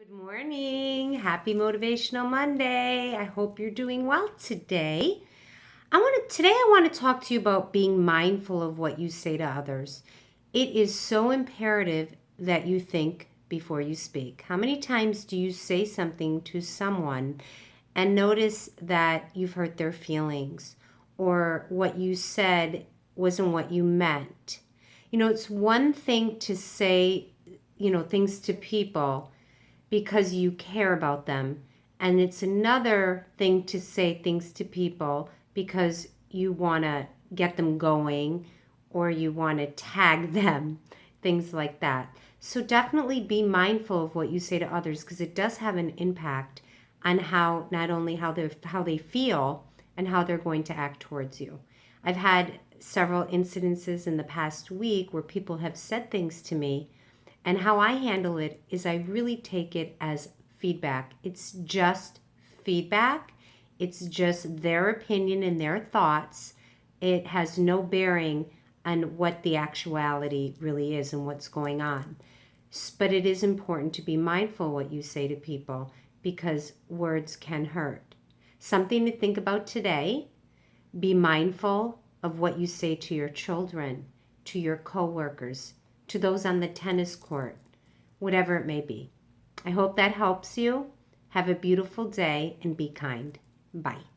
Good morning. Happy Motivational Monday. I hope you're doing well today. Today I want to talk to you about being mindful of what you say to others. It is so imperative that you think before you speak. How many times do you say something to someone and notice that you've hurt their feelings or what you said wasn't what you meant? It's one thing to say, things to people because you care about them. And it's another thing to say things to people because you want to get them going or you want to tag them, things like that. So definitely be mindful of what you say to others because it does have an impact on how not only how they feel and how they're going to act towards you. I've had several incidences in the past week where people have said things to me, and how I handle it is I really take it as feedback. It's just feedback. It's just their opinion and their thoughts. It has no bearing on what the actuality really is and what's going on. But it is important to be mindful what you say to people because words can hurt. Something to think about today: be mindful of what you say to your children, to your coworkers, to those on the tennis court, whatever it may be. I hope that helps you. Have a beautiful day and be kind. Bye.